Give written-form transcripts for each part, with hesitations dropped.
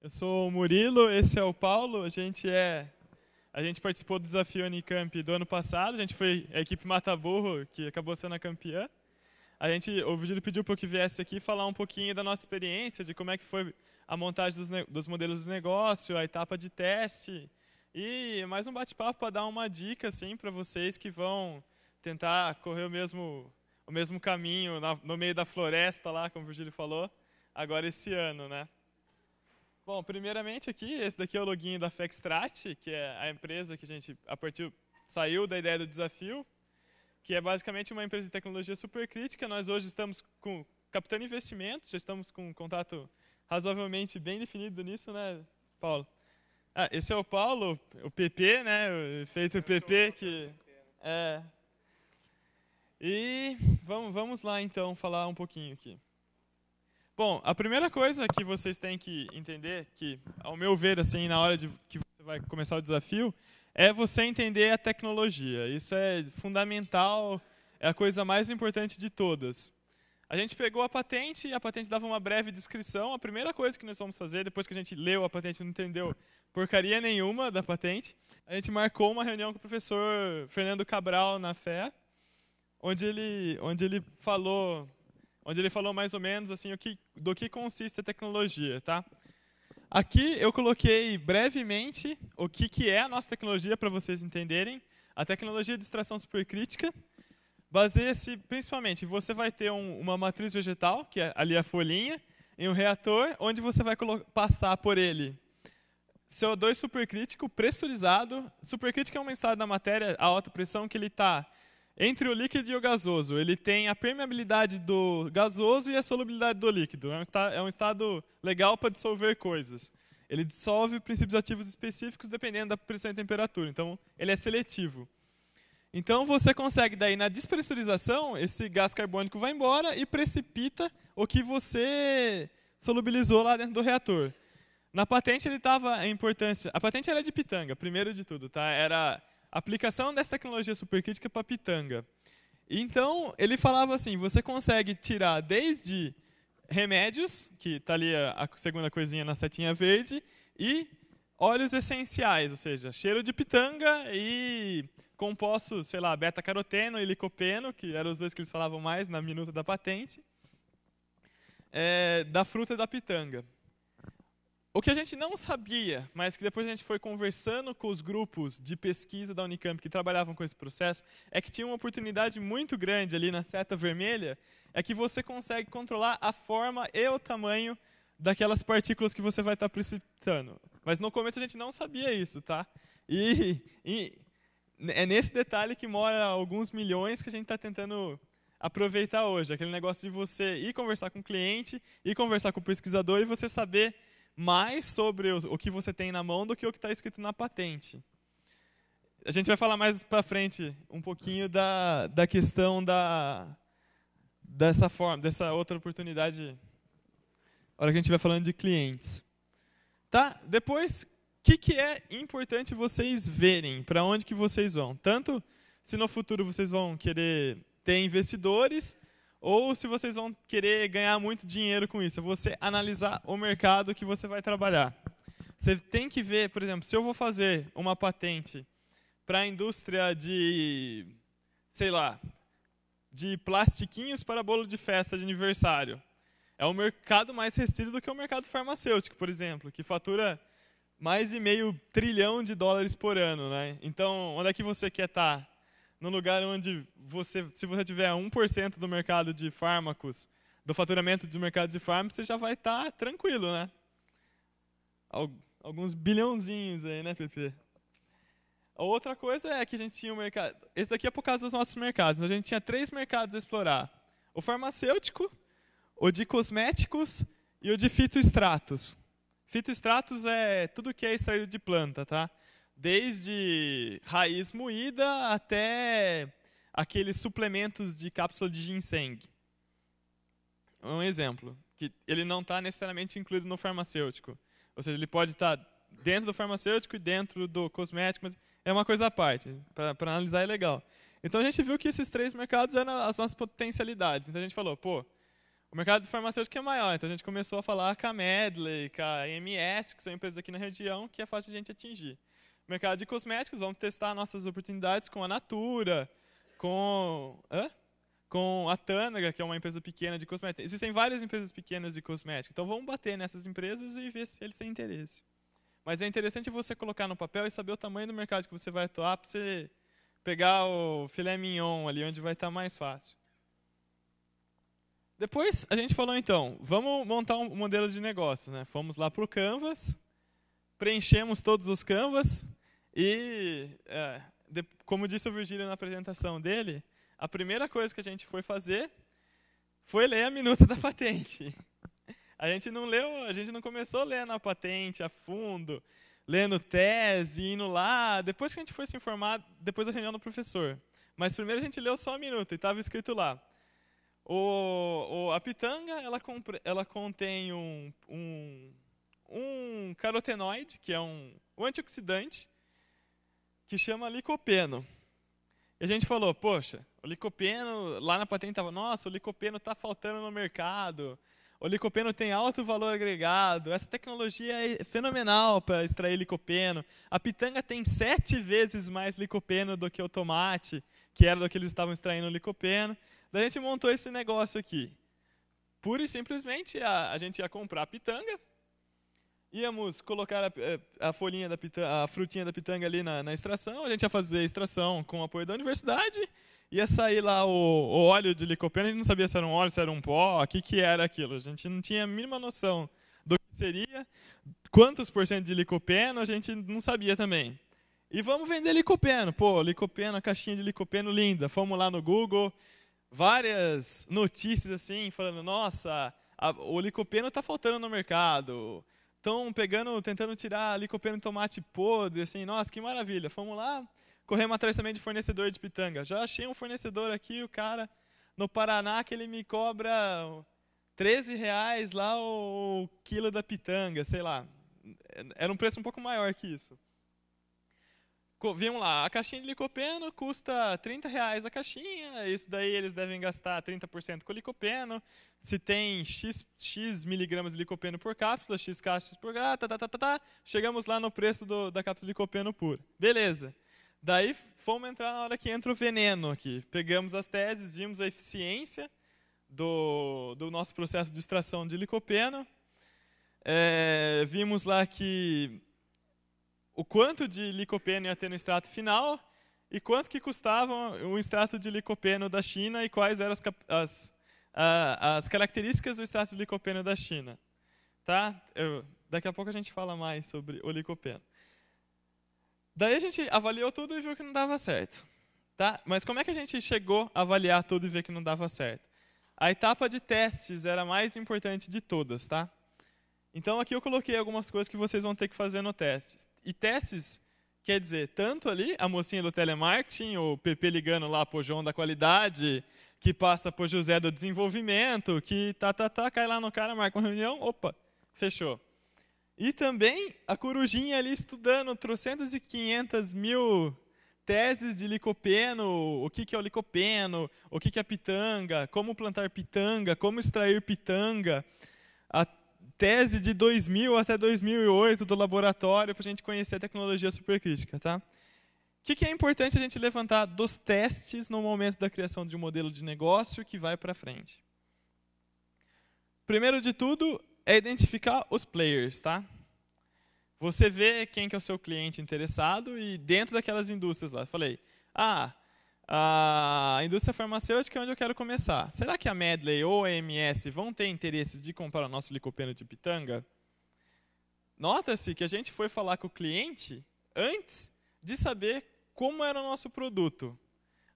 Eu sou o Murilo, esse é o Paulo. A gente participou do desafio Unicamp do ano passado. A gente foi a equipe Mata Burro, que acabou sendo a campeã. O Virgílio pediu para eu que viesse aqui falar um pouquinho da nossa experiência, de como é que foi a montagem dos modelos de negócio, a etapa de teste e mais um bate-papo para dar uma dica assim para vocês que vão tentar correr o mesmo caminho no meio da floresta lá, como o Virgílio falou, agora esse ano, né? Bom, primeiramente aqui, esse daqui é o login da Fextrat, que é a empresa que a gente saiu da ideia do desafio, que é basicamente uma empresa de tecnologia super crítica. Nós hoje estamos captando investimentos, já estamos com um contato razoavelmente bem definido nisso, né, Paulo? Esse é o Paulo, o PP, né, o efeito PP, que é... E vamos lá, então, falar um pouquinho aqui. Bom, a primeira coisa que vocês têm que entender, que, ao meu ver, assim, na hora que você vai começar o desafio, é você entender a tecnologia. Isso é fundamental, é a coisa mais importante de todas. A gente pegou a patente, e a patente dava uma breve descrição. A primeira coisa que nós vamos fazer, depois que a gente leu a patente e não entendeu porcaria nenhuma da patente, a gente marcou uma reunião com o professor Fernando Cabral na FE, onde ele falou mais ou menos assim do que consiste a tecnologia, tá? Aqui eu coloquei brevemente o que é a nossa tecnologia para vocês entenderem. A tecnologia de extração supercrítica baseia-se principalmente, você vai ter uma matriz vegetal, que é ali a folhinha, em um reator, onde você vai passar por ele CO2 supercrítico pressurizado. Supercrítico é um estado da matéria a alta pressão que ele está entre o líquido e o gasoso. Ele tem a permeabilidade do gasoso e a solubilidade do líquido. É um estado legal para dissolver coisas. Ele dissolve princípios ativos específicos dependendo da pressão e temperatura. Então, ele é seletivo. Então, você consegue, daí, na despressurização, esse gás carbônico vai embora e precipita o que você solubilizou lá dentro do reator. Na patente, ele estava a importância... A patente era de pitanga, primeiro de tudo, tá? Era aplicação dessa tecnologia supercrítica para pitanga. Então, ele falava assim, você consegue tirar desde remédios, que está ali a segunda coisinha na setinha verde, e óleos essenciais, ou seja, cheiro de pitanga e compostos, sei lá, beta-caroteno e licopeno, que eram os dois que eles falavam mais na minuta da patente, da fruta da pitanga. O que a gente não sabia, mas que depois a gente foi conversando com os grupos de pesquisa da Unicamp que trabalhavam com esse processo, é que tinha uma oportunidade muito grande ali na seta vermelha, é que você consegue controlar a forma e o tamanho daquelas partículas que você vai estar precipitando. Mas no começo a gente não sabia isso, tá? E é nesse detalhe que mora alguns milhões que a gente está tentando aproveitar hoje. Aquele negócio de você ir conversar com o cliente, ir conversar com o pesquisador e você saber mais sobre o que você tem na mão do que o que está escrito na patente. A gente vai falar mais para frente um pouquinho da questão dessa outra oportunidade, na hora que a gente estiver falando de clientes. Tá? Depois, o que é importante vocês verem? Para onde que vocês vão? Tanto se no futuro vocês vão querer ter investidores, ou se vocês vão querer ganhar muito dinheiro com isso. É você analisar o mercado que você vai trabalhar. Você tem que ver, por exemplo, se eu vou fazer uma patente para a indústria de, sei lá, de plastiquinhos para bolo de festa de aniversário. É um mercado mais restrito do que o mercado farmacêutico, por exemplo, que fatura mais de $500 bilhão por ano, né? Então, onde é que você quer estar? Num lugar onde, se você tiver 1% do mercado de fármacos, do faturamento dos mercados de fármacos, você já vai estar tranquilo, né? Alguns bilhãozinhos aí, né, Pepe? A outra coisa é que a gente tinha um mercado... Esse daqui é por causa dos nossos mercados. A gente tinha 3 mercados a explorar. O farmacêutico, o de cosméticos e o de fitoestratos. Fitoestratos é tudo que é extraído de planta, tá? Desde raiz moída até aqueles suplementos de cápsula de ginseng. Um exemplo, que ele não está necessariamente incluído no farmacêutico. Ou seja, ele pode estar dentro do farmacêutico e dentro do cosmético, mas é uma coisa à parte. Para analisar é legal. Então a gente viu que esses 3 mercados eram as nossas potencialidades. Então a gente falou, pô, O mercado farmacêutico é maior, então a gente começou a falar com a Medley, com a EMS, que são empresas aqui na região, que é fácil de a gente atingir. Mercado de cosméticos, vamos testar nossas oportunidades com a Natura, com a Tânaga, que é uma empresa pequena de cosméticos. Existem várias empresas pequenas de cosméticos, então vamos bater nessas empresas e ver se eles têm interesse. Mas é interessante você colocar no papel e saber o tamanho do mercado que você vai atuar para você pegar o filé mignon ali, onde vai estar mais fácil. Depois a gente falou então, vamos montar um modelo de negócio, né? Fomos lá para o Canvas, preenchemos todos os Canvas e, como disse o Virgílio na apresentação dele, a primeira coisa que a gente foi fazer foi ler a minuta da patente. A gente não começou lendo a patente a fundo, lendo tese, indo lá, depois que a gente foi se informar, depois da reunião do professor. Mas primeiro a gente leu só a minuta e estava escrito lá. A pitanga, ela contém um carotenoide, que é um antioxidante, que chama licopeno. E a gente falou, poxa, o licopeno, lá na patente estava, nossa, o licopeno está faltando no mercado, o licopeno tem alto valor agregado, essa tecnologia é fenomenal para extrair licopeno. A pitanga tem 7 vezes mais licopeno do que o tomate, que era do que eles estavam extraindo o licopeno. Daí a gente montou esse negócio aqui. Pura e simplesmente, a gente ia comprar a pitanga, íamos colocar a folhinha da pitanga, a frutinha da pitanga ali na extração, a gente ia fazer a extração com o apoio da universidade, ia sair lá o óleo de licopeno, a gente não sabia se era um óleo, se era um pó, o que era aquilo. A gente não tinha a mínima noção do que seria, quantos por cento de licopeno, a gente não sabia também. E vamos vender licopeno. Pô, licopeno, a caixinha de licopeno linda. Fomos lá no Google, várias notícias assim, falando, nossa, o licopeno está faltando no mercado. Estão tentando tirar licopeno de tomate podre, assim, nossa, que maravilha. Fomos lá, corremos atrás também de fornecedor de pitanga. Já achei um fornecedor aqui, o cara no Paraná, que ele me cobra R$13 lá o quilo da pitanga, sei lá. Era um preço um pouco maior que isso. Vimos lá, a caixinha de licopeno custa R$30 a caixinha, isso daí eles devem gastar 30% com licopeno, se tem X miligramas de licopeno por cápsula, X caixas por chegamos lá no preço da cápsula de licopeno puro. Beleza. Daí fomos entrar na hora que entra o veneno aqui. Pegamos as teses, vimos a eficiência do nosso processo de extração de licopeno, vimos lá que o quanto de licopeno ia ter no extrato final e quanto que custava o extrato de licopeno da China e quais eram as características do extrato de licopeno da China. Tá? Daqui a pouco a gente fala mais sobre o licopeno. Daí a gente avaliou tudo e viu que não dava certo. Tá? Mas como é que a gente chegou a avaliar tudo e ver que não dava certo? A etapa de testes era a mais importante de todas. Tá? Então aqui eu coloquei algumas coisas que vocês vão ter que fazer no teste. E testes quer dizer, tanto ali, a mocinha do telemarketing, o PP ligando lá pro João da qualidade, que passa pro José do desenvolvimento, que cai lá no cara, marca uma reunião, opa, fechou. E também a corujinha ali estudando 300 e 500 mil teses de licopeno, o que é o licopeno, o que é a pitanga, como plantar pitanga, como extrair pitanga, a tese de 2000 até 2008 do laboratório para a gente conhecer a tecnologia supercrítica. Tá? O que é importante a gente levantar dos testes no momento da criação de um modelo de negócio que vai para frente? Primeiro de tudo é identificar os players. Tá? Você vê quem que é o seu cliente interessado e dentro daquelas indústrias lá. Eu falei, a indústria farmacêutica é onde eu quero começar. Será que a Medley ou a EMS vão ter interesse de comprar o nosso licopeno de pitanga? Nota-se que a gente foi falar com o cliente antes de saber como era o nosso produto.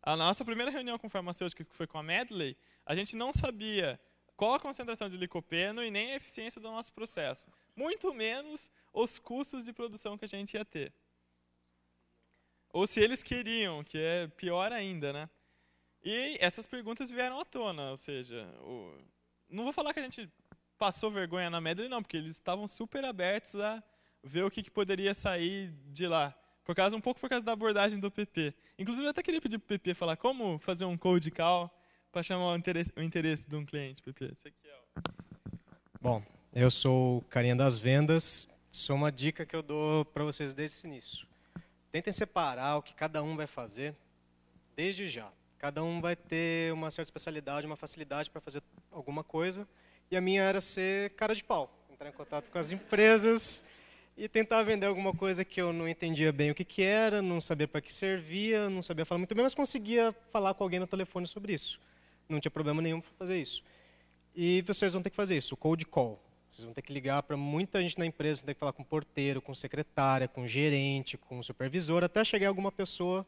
A nossa primeira reunião com farmacêutica, que foi com a Medley, a gente não sabia qual a concentração de licopeno e nem a eficiência do nosso processo. Muito menos os custos de produção que a gente ia ter. Ou se eles queriam, que é pior ainda, né? E essas perguntas vieram à tona, ou seja, não vou falar que a gente passou vergonha na Medley, não, porque eles estavam super abertos a ver o que poderia sair de lá. Um pouco por causa da abordagem do PP. Inclusive, eu até queria pedir para o PP falar como fazer um cold call para chamar o interesse de um cliente, Pepe? Esse aqui é Bom, eu sou o carinha das vendas. Isso é uma dica que eu dou para vocês desde o início. Tentem separar o que cada um vai fazer desde já. Cada um vai ter uma certa especialidade, uma facilidade para fazer alguma coisa. E a minha era ser cara de pau, entrar em contato com as empresas e tentar vender alguma coisa que eu não entendia bem o que era, não sabia para que servia, não sabia falar muito bem, mas conseguia falar com alguém no telefone sobre isso. Não tinha problema nenhum para fazer isso. E vocês vão ter que fazer isso, o cold call. Vocês vão ter que ligar para muita gente na empresa, vão ter que falar com o porteiro, com secretária, com o gerente, com o supervisor, até chegar alguma pessoa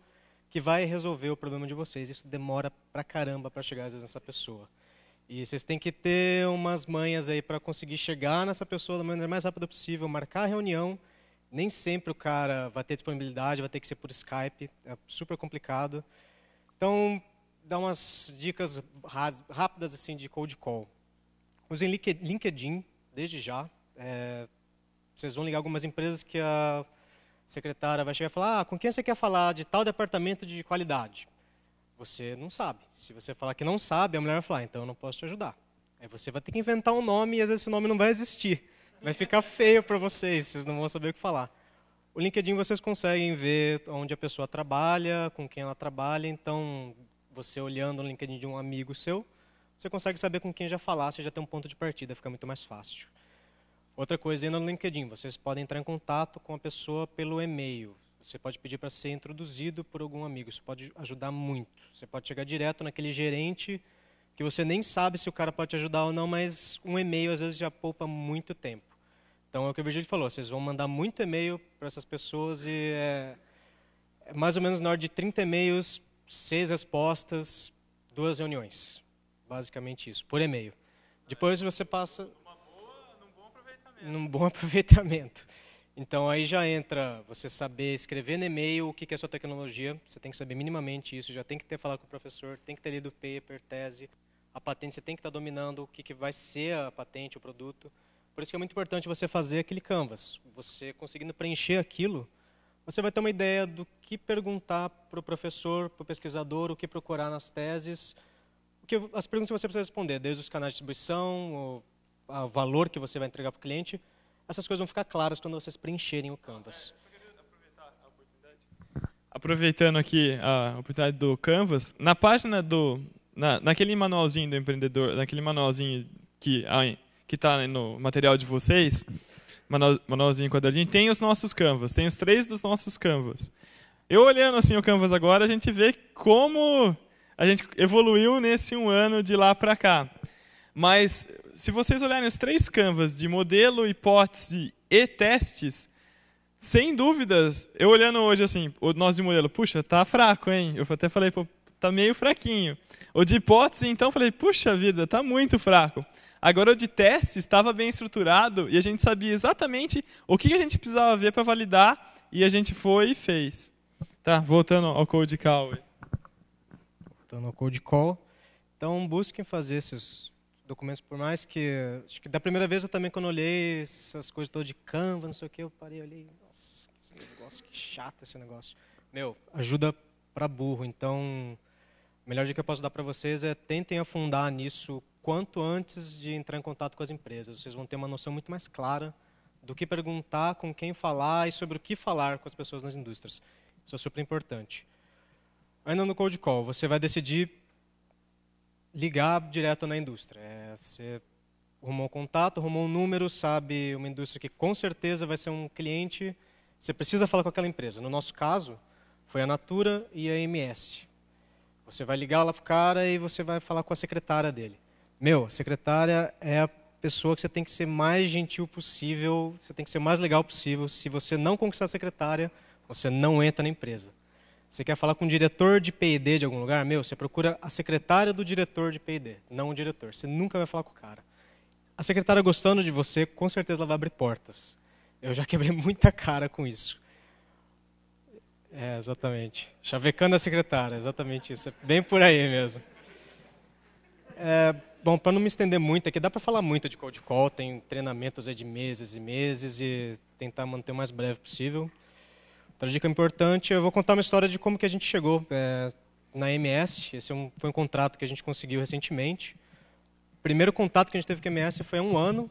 que vai resolver o problema de vocês. Isso demora pra caramba para chegar, às vezes, nessa pessoa. E vocês têm que ter umas manhas aí para conseguir chegar nessa pessoa da maneira mais rápida possível, marcar a reunião. Nem sempre o cara vai ter disponibilidade, vai ter que ser por Skype, é super complicado. Então, dá umas dicas rápidas assim de cold call. Usem LinkedIn desde já. Vocês vão ligar algumas empresas que a secretária vai chegar e falar: com quem você quer falar de tal departamento de qualidade? Você não sabe. Se você falar que não sabe, a mulher vai falar: então eu não posso te ajudar. Aí você vai ter que inventar um nome e às vezes esse nome não vai existir. Vai ficar feio para vocês não vão saber o que falar. O LinkedIn vocês conseguem ver onde a pessoa trabalha, com quem ela trabalha, então você olhando no LinkedIn de um amigo seu, você consegue saber com quem já falar, você já tem um ponto de partida, fica muito mais fácil. Outra coisa, ainda no LinkedIn, vocês podem entrar em contato com a pessoa pelo e-mail. Você pode pedir para ser introduzido por algum amigo, isso pode ajudar muito. Você pode chegar direto naquele gerente que você nem sabe se o cara pode te ajudar ou não, mas um e-mail às vezes já poupa muito tempo. Então é o que o Virgílio falou, vocês vão mandar muito e-mail para essas pessoas e é mais ou menos na ordem de 30 e-mails, 6 respostas, 2 reuniões. Basicamente isso, por e-mail. Depois você passa num bom aproveitamento. Então aí já entra você saber escrever no e-mail o que é a sua tecnologia, você tem que saber minimamente isso, já tem que ter falado com o professor, tem que ter lido o paper, tese, a patente você tem que estar dominando o que vai ser a patente, o produto. Por isso que é muito importante você fazer aquele canvas. Você conseguindo preencher aquilo, você vai ter uma ideia do que perguntar para o professor, para o pesquisador, o que procurar nas teses, as perguntas que você precisa responder, desde os canais de distribuição, o valor que você vai entregar para o cliente, essas coisas vão ficar claras quando vocês preencherem o canvas. Aproveitando aqui a oportunidade do Canvas, na página naquele manualzinho do empreendedor, naquele manualzinho que está no material de vocês, manualzinho quadradinho, tem os nossos Canvas, tem os 3 dos nossos Canvas. Eu olhando assim o Canvas agora, a gente vê como a gente evoluiu nesse 1 ano de lá para cá. Mas se vocês olharem os 3 Canvas de modelo, hipótese e testes, sem dúvidas, eu olhando hoje assim, o nosso de modelo, puxa, tá fraco, hein? Eu até falei, pô, tá meio fraquinho. O de hipótese, então, falei, puxa vida, tá muito fraco. Agora o de testes estava bem estruturado e a gente sabia exatamente o que a gente precisava ver para validar e a gente foi e fez. Tá, voltando ao Code Call. Voltando ao Code Call. Então, busquem fazer esses documentos, por mais que... Acho que da primeira vez eu também, quando olhei essas coisas todas de Canva, não sei o que, eu parei e olhei, nossa, esse negócio, que chato esse negócio. Meu, ajuda para burro. Então, a melhor dica que eu posso dar para vocês é tentem afundar nisso quanto antes de entrar em contato com as empresas. Vocês vão ter uma noção muito mais clara do que perguntar, com quem falar e sobre o que falar com as pessoas nas indústrias. Isso é super importante. Ainda no Cold Call, você vai decidir ligar direto na indústria. Você arrumou um contato, arrumou um número, sabe uma indústria que com certeza vai ser um cliente, você precisa falar com aquela empresa. No nosso caso, foi a Natura e a MS. Você vai ligar lá para o cara e você vai falar com a secretária dele. A secretária é a pessoa que você tem que ser mais gentil possível, você tem que ser mais legal possível. Se você não conquistar a secretária, você não entra na empresa. Você quer falar com o diretor de P&D de algum lugar? Você procura a secretária do diretor de P&D, não o diretor. Você nunca vai falar com o cara. A secretária gostando de você, com certeza ela vai abrir portas. Eu já quebrei muita cara com isso. Exatamente. Chavecando a secretária, exatamente isso. É bem por aí mesmo. Bom, para não me estender muito aqui, dá para falar muito de Cold Call, tem treinamentos aí de meses e meses e tentar manter o mais breve possível. Outra dica importante, eu vou contar uma história de como que a gente chegou na MS. Esse foi um contrato que a gente conseguiu recentemente. O primeiro contato que a gente teve com a MS foi há um ano,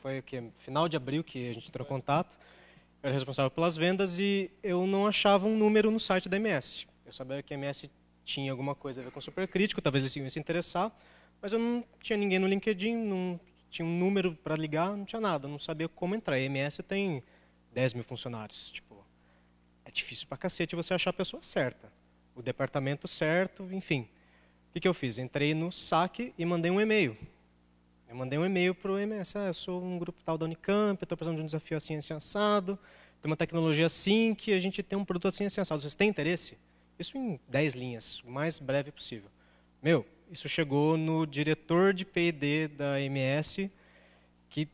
foi o quê? Final de abril que a gente entrou em contato. Eu era responsável pelas vendas e eu não achava um número no site da MS. Eu sabia que a MS tinha alguma coisa a ver com Supercrítico, talvez eles iam se interessar, mas eu não tinha ninguém no LinkedIn, não tinha um número para ligar, não tinha nada, não sabia como entrar. A MS tem 10 mil funcionários, tipo, é difícil pra cacete você achar a pessoa certa, o departamento certo, enfim. O que eu fiz? Entrei no saque e mandei um e-mail. Eu mandei um e-mail para o MS, eu sou um grupo tal da Unicamp, eu estou precisando de um desafio assim, assim, assado, tem uma tecnologia assim, que a gente tem um produto assim, assim, assado. Vocês têm interesse? Isso em 10 linhas, o mais breve possível. Isso chegou no diretor de P&D da MS, que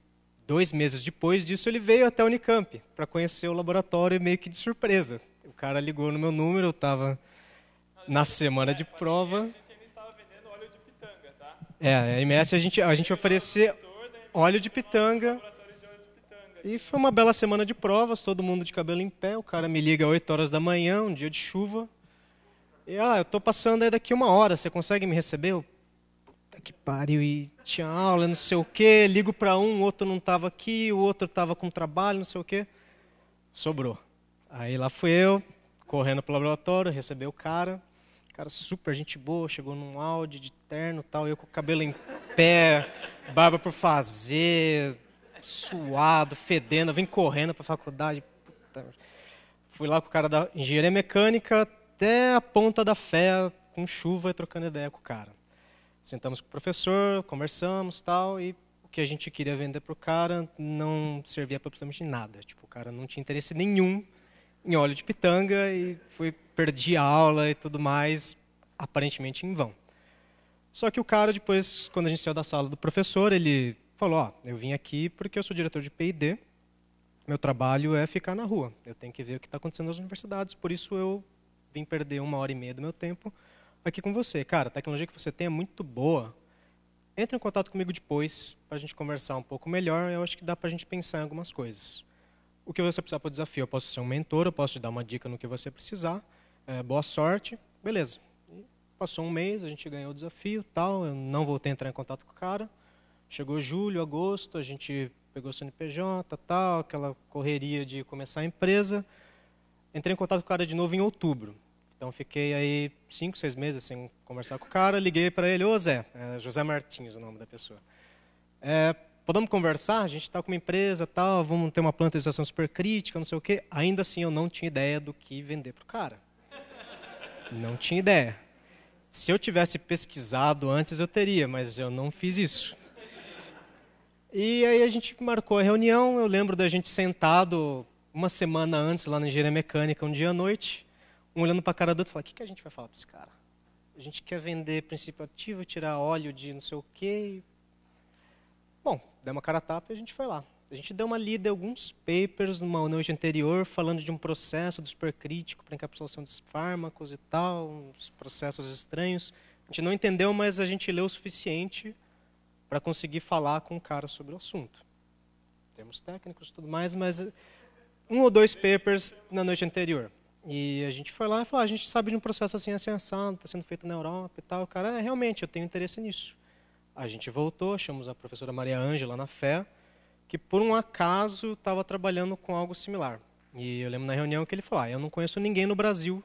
2 meses depois disso ele veio até a Unicamp para conhecer o laboratório meio que de surpresa. O cara ligou no meu número, eu estava na semana de prova. A MS a gente oferecia óleo de pitanga. E foi uma bela semana de provas, todo mundo de cabelo em pé. O cara me liga às 8 horas da manhã, um dia de chuva. E, eu tô passando aí daqui 1 hora, você consegue me receber? Puta que pariu, e tinha aula, não sei o quê. Ligo para um, o outro não estava aqui, o outro estava com trabalho, não sei o quê. Sobrou. Aí lá fui eu, correndo pro laboratório, receber o cara. Cara super gente boa, chegou num Audi de terno e tal, eu com o cabelo em pé, barba por fazer, suado, fedendo, vim correndo para a faculdade. Puta. Fui lá com o cara da engenharia mecânica até a Ponta da Fé, com chuva e trocando ideia com o cara. Sentamos com o professor, conversamos tal, e o que a gente queria vender para o cara não servia para absolutamente nada. Tipo, o cara não tinha interesse nenhum em óleo de pitanga e perdi a aula e tudo mais, aparentemente em vão. Só que o cara, depois, quando a gente saiu da sala do professor, ele falou, eu vim aqui porque eu sou diretor de P&D, meu trabalho é ficar na rua, eu tenho que ver o que está acontecendo nas universidades, por isso eu vim perder 1h30 do meu tempo aqui com você. Cara, a tecnologia que você tem é muito boa, entre em contato comigo depois, para a gente conversar um pouco melhor, eu acho que dá para a gente pensar em algumas coisas. O que você precisar para o desafio, eu posso ser um mentor, eu posso te dar uma dica no que você precisar, boa sorte, beleza. E passou um mês, a gente ganhou o desafio, tal, eu não voltei a entrar em contato com o cara. Chegou julho, agosto, a gente pegou o CNPJ, tal, aquela correria de começar a empresa. Entrei em contato com o cara de novo em outubro. Então fiquei aí 5, 6 meses sem conversar com o cara, liguei para ele, Zé, José Martins o nome da pessoa. Podemos conversar? A gente está com uma empresa, tal, vamos ter uma plantação super crítica, não sei o quê. Ainda assim, eu não tinha ideia do que vender para o cara. Não tinha ideia. Se eu tivesse pesquisado antes, eu teria, mas eu não fiz isso. E aí a gente marcou a reunião, eu lembro da gente sentado uma semana antes, lá na engenharia mecânica, um dia à noite, um olhando para a cara do outro e falando, o que a gente vai falar para esse cara? A gente quer vender princípio ativo, tirar óleo de não sei o quê. Bom, deu uma cara a tapa e a gente foi lá. A gente deu uma lida em alguns papers numa noite anterior, falando de um processo do supercrítico para encapsulação de fármacos e tal, uns processos estranhos. A gente não entendeu, mas a gente leu o suficiente para conseguir falar com o cara sobre o assunto. Termos técnicos e tudo mais, mas 1 ou 2 papers na noite anterior. E a gente foi lá e falou, a gente sabe de um processo assim, assim, assado, está sendo feito na Europa e tal. O cara, realmente, eu tenho interesse nisso. A gente voltou, achamos a professora Maria Ângela na FÉ, que por um acaso estava trabalhando com algo similar. E eu lembro na reunião que ele falou, eu não conheço ninguém no Brasil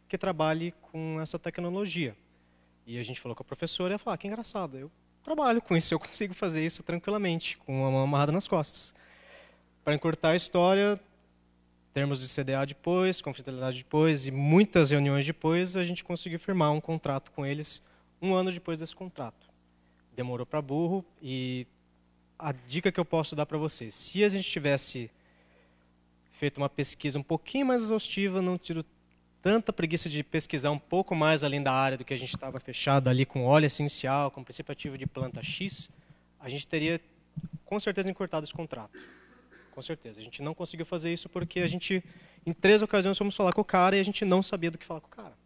que trabalhe com essa tecnologia. E a gente falou com a professora e ela falou, que engraçado, eu trabalho com isso, eu consigo fazer isso tranquilamente, com uma mão amarrada nas costas. Para encurtar a história, termos de CDA depois, confidencialidade depois, e muitas reuniões depois, a gente conseguiu firmar um contrato com eles 1 ano depois desse contrato. Demorou para burro, e a dica que eu posso dar para vocês, se a gente tivesse feito uma pesquisa um pouquinho mais exaustiva, não tido tanta preguiça de pesquisar um pouco mais além da área do que a gente estava fechado ali com óleo essencial, com princípio ativo de planta X, a gente teria com certeza encurtado esse contrato. Com certeza. A gente não conseguiu fazer isso porque a gente, em 3 ocasiões, fomos falar com o cara e a gente não sabia do que falar com o cara.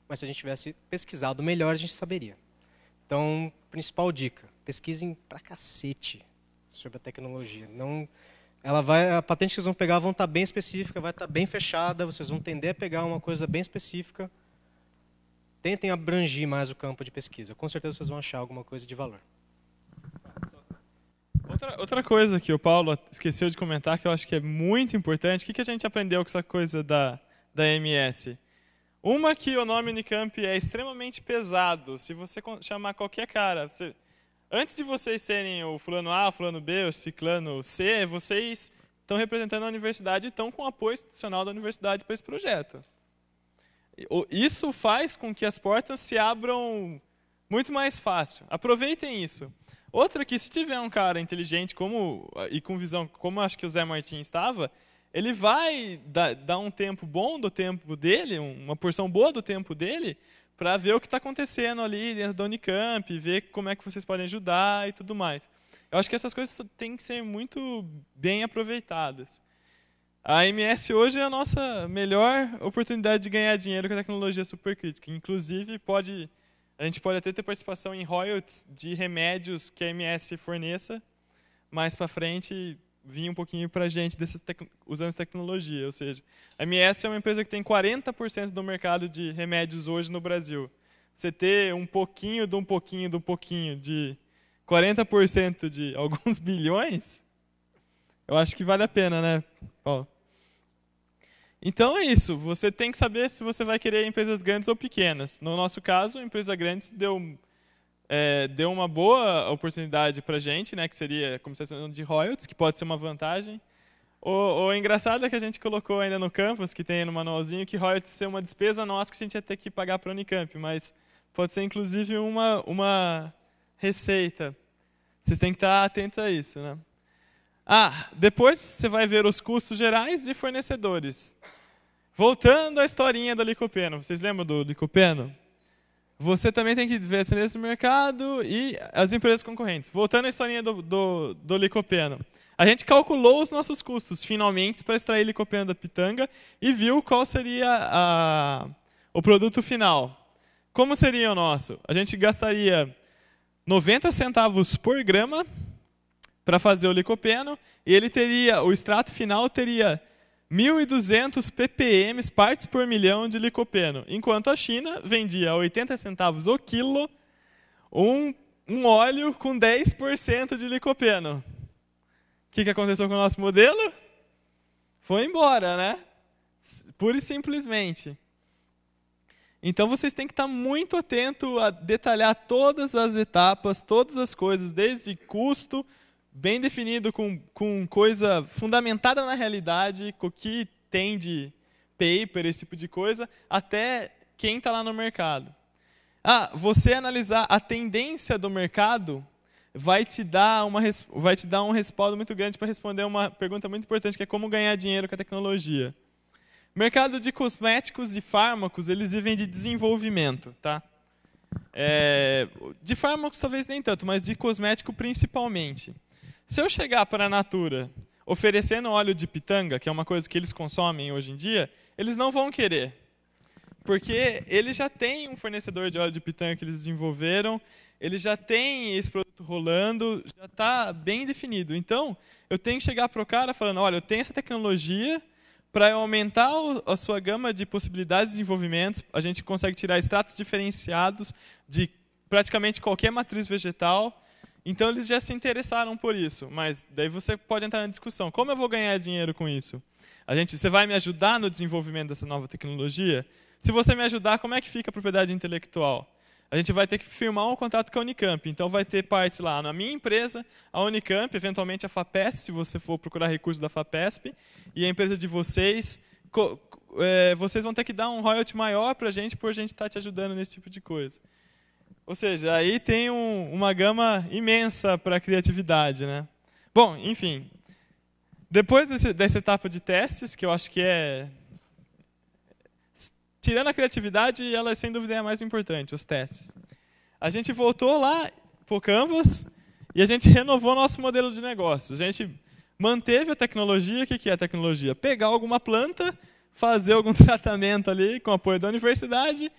Mas se a gente tivesse pesquisado melhor, a gente saberia. Então, principal dica, pesquisem pra cacete sobre a tecnologia. Não, a patente que vocês vão pegar vão estar bem específica, vai estar bem fechada, vocês vão tender a pegar uma coisa bem específica. tentem abranger mais o campo de pesquisa. Com certeza vocês vão achar alguma coisa de valor. Outra coisa que o Paulo esqueceu de comentar, que eu acho que é muito importante, o que a gente aprendeu com essa coisa da MS? Uma, que o nome Unicamp é extremamente pesado. Se você chamar qualquer cara, antes de vocês serem o fulano A, o fulano B, o ciclano C, vocês estão representando a universidade e estão com o apoio institucional da universidade para esse projeto. Isso faz com que as portas se abram muito mais fácil. Aproveitem isso. Outra, que se tiver um cara inteligente e com visão, como acho que o Zé Martins estava, ele vai dar um tempo bom do tempo dele, uma porção boa do tempo dele, para ver o que está acontecendo ali dentro da Unicamp, ver como é que vocês podem ajudar e tudo mais. Eu acho que essas coisas têm que ser muito bem aproveitadas. A MS hoje é a nossa melhor oportunidade de ganhar dinheiro com a tecnologia supercrítica. Inclusive, a gente pode até ter participação em royalties de remédios que a MS forneça, mais para frente vir um pouquinho para a gente usando essa tecnologia. Ou seja, a MS é uma empresa que tem 40% do mercado de remédios hoje no Brasil. Você ter um pouquinho de 40% de alguns bilhões, eu acho que vale a pena, né? Ó. Então é isso, você tem que saber se você vai querer empresas grandes ou pequenas. No nosso caso, a empresa grande deu uma boa oportunidade para a gente, né, que seria a compensação de royalties, que pode ser uma vantagem. O engraçado é que a gente colocou ainda no campus, que tem no manualzinho, que royalties ser uma despesa nossa que a gente ia ter que pagar para a Unicamp, mas pode ser inclusive uma receita. Vocês têm que estar atentos a isso, né? Depois você vai ver os custos gerais e fornecedores. Voltando à historinha do Licopeno. Vocês lembram do Licopeno? Você também tem que ver as tendências do mercado e as empresas concorrentes. Voltando à historinha do Licopeno. A gente calculou os nossos custos, finalmente, para extrair Licopeno da pitanga e viu qual seria o produto final. Como seria o nosso? A gente gastaria 90 centavos por grama para fazer o licopeno, e o extrato final teria 1.200 ppm, partes por milhão de licopeno, enquanto a China vendia a 80 centavos o quilo um óleo com 10% de licopeno. O que aconteceu com o nosso modelo? Foi embora, né? Pura e simplesmente. Então vocês têm que estar muito atentos a detalhar todas as etapas, todas as coisas, desde custo, bem definido com coisa fundamentada na realidade, com o que tem de paper, esse tipo de coisa, até quem está lá no mercado. Você analisar a tendência do mercado vai te dar um respaldo muito grande para responder uma pergunta muito importante, que é como ganhar dinheiro com a tecnologia. Mercado de cosméticos e fármacos, eles vivem de desenvolvimento, tá? De fármacos talvez nem tanto, mas de cosmético principalmente. Se eu chegar para a Natura oferecendo óleo de pitanga, que é uma coisa que eles consomem hoje em dia, eles não vão querer. Porque eles já têm um fornecedor de óleo de pitanga que eles desenvolveram, eles já têm esse produto rolando, já está bem definido. Então, eu tenho que chegar para o cara falando, olha, eu tenho essa tecnologia, para aumentar a sua gama de possibilidades de desenvolvimentos, a gente consegue tirar extratos diferenciados de praticamente qualquer matriz vegetal. Então, eles já se interessaram por isso. Mas daí você pode entrar na discussão. Como eu vou ganhar dinheiro com isso? Você vai me ajudar no desenvolvimento dessa nova tecnologia? Se você me ajudar, como é que fica a propriedade intelectual? A gente vai ter que firmar um contrato com a Unicamp. Então, vai ter parte lá na minha empresa, a Unicamp, eventualmente a FAPESP, se você for procurar recursos da FAPESP, e a empresa de vocês, vocês vão ter que dar um royalty maior para a gente, por a gente estar te ajudando nesse tipo de coisa. Ou seja, aí tem uma gama imensa para a criatividade, né? Bom, enfim. Depois dessa etapa de testes, que eu acho que tirando a criatividade, ela sem dúvida é a mais importante, os testes. A gente voltou lá para o Canvas e a gente renovou nosso modelo de negócio. A gente manteve a tecnologia. O que é a tecnologia? Pegar alguma planta, fazer algum tratamento ali com apoio da universidade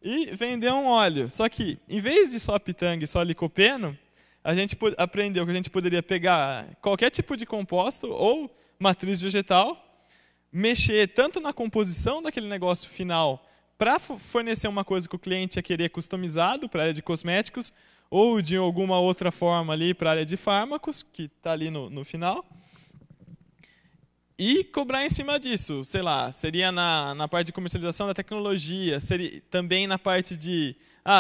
e vender um óleo. Só que, em vez de só pitanga e só licopeno, a gente aprendeu que a gente poderia pegar qualquer tipo de composto ou matriz vegetal, mexer tanto na composição daquele negócio final para fornecer uma coisa que o cliente ia querer customizado para a área de cosméticos, ou de alguma outra forma ali para a área de fármacos, que está ali no final. E cobrar em cima disso, sei lá, seria na parte de comercialização da tecnologia, seria também na parte de,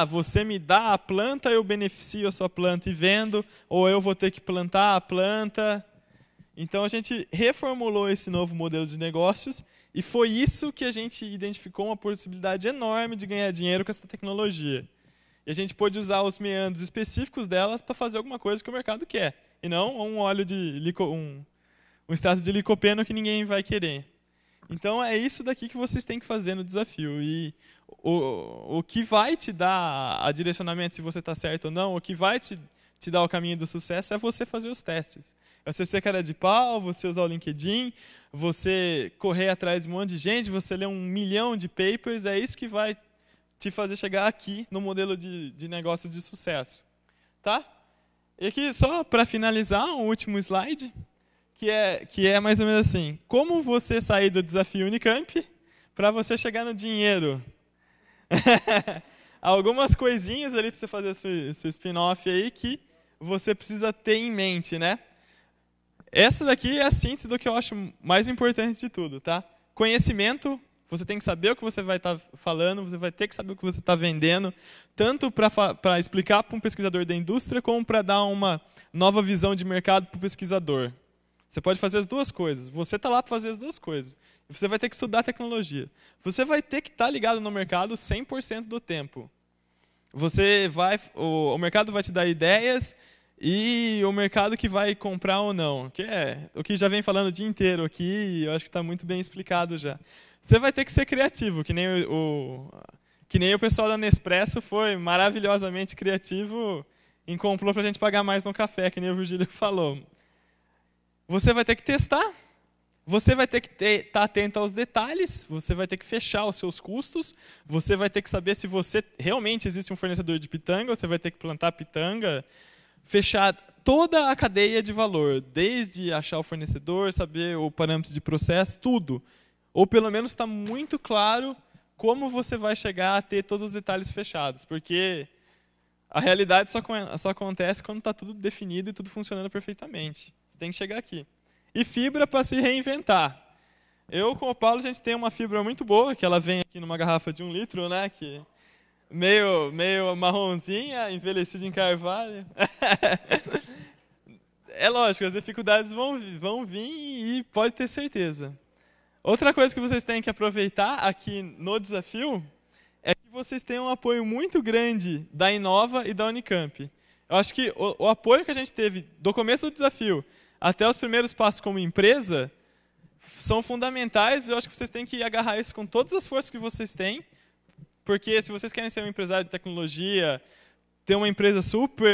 você me dá a planta, eu beneficio a sua planta e vendo, ou eu vou ter que plantar a planta. Então, a gente reformulou esse novo modelo de negócios e foi isso que a gente identificou uma possibilidade enorme de ganhar dinheiro com essa tecnologia. E a gente pôde usar os meandros específicos delas para fazer alguma coisa que o mercado quer, e não um óleo de um extrato de licopeno que ninguém vai querer. Então, é isso daqui que vocês têm que fazer no desafio. E o que vai te dar a direcionamento se você está certo ou não, o que vai te dar o caminho do sucesso é você fazer os testes. É você ser cara de pau, você usar o LinkedIn, você correr atrás de um monte de gente, você ler 1 milhão de papers, é isso que vai te fazer chegar aqui no modelo de negócio de sucesso. Tá? E aqui, só para finalizar, um último slide, que é mais ou menos assim, como você sair do desafio Unicamp para você chegar no dinheiro. Algumas coisinhas ali para você fazer seu spin-off aí que você precisa ter em mente, né? Essa daqui é a síntese do que eu acho mais importante de tudo, tá? Conhecimento, você tem que saber o que você vai estar falando, você vai ter que saber o que você está vendendo, tanto para explicar para um pesquisador da indústria, como para dar uma nova visão de mercado para o pesquisador. Você pode fazer as duas coisas. Você está lá para fazer as duas coisas. Você vai ter que estudar tecnologia. Você vai ter que estar ligado no mercado 100% do tempo. O mercado vai te dar ideias e o mercado que vai comprar ou não. Que é o que já vem falando o dia inteiro aqui e eu acho que está muito bem explicado já. Você vai ter que ser criativo, que nem o pessoal da Nespresso foi maravilhosamente criativo em comprou para a gente pagar mais no café, que nem o Virgílio falou. Você vai ter que testar, você vai ter que estar atento aos detalhes, você vai ter que fechar os seus custos, você vai ter que saber se você realmente existe um fornecedor de pitanga, você vai ter que plantar pitanga, fechar toda a cadeia de valor, desde achar o fornecedor, saber o parâmetro de processo, tudo. Ou pelo menos está muito claro como você vai chegar a ter todos os detalhes fechados, porque a realidade só acontece quando está tudo definido e tudo funcionando perfeitamente. Você tem que chegar aqui. E fibra para se reinventar. Eu, com o Paulo, a gente tem uma fibra muito boa, que ela vem aqui numa garrafa de 1 litro, né? Que meio marronzinha, envelhecida em carvalho. É lógico, as dificuldades vão vir e pode ter certeza. Outra coisa que vocês têm que aproveitar aqui no desafio é que vocês têm um apoio muito grande da Inova e da Unicamp. Eu acho que o apoio que a gente teve do começo do desafio até os primeiros passos como empresa são fundamentais. Eu acho que vocês têm que agarrar isso com todas as forças que vocês têm, porque se vocês querem ser um empresário de tecnologia, ter uma empresa super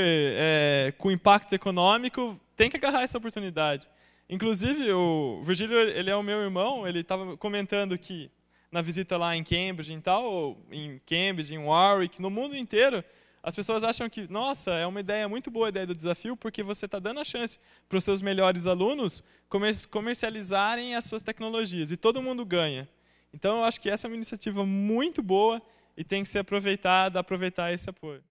com impacto econômico, tem que agarrar essa oportunidade. Inclusive, o Virgílio, ele é o meu irmão, ele estava comentando que na visita lá em Cambridge em Warwick, no mundo inteiro, as pessoas acham que, nossa, é uma ideia muito boa a ideia do desafio, porque você está dando a chance para os seus melhores alunos comercializarem as suas tecnologias, e todo mundo ganha. Então, eu acho que essa é uma iniciativa muito boa e tem que ser aproveitar esse apoio.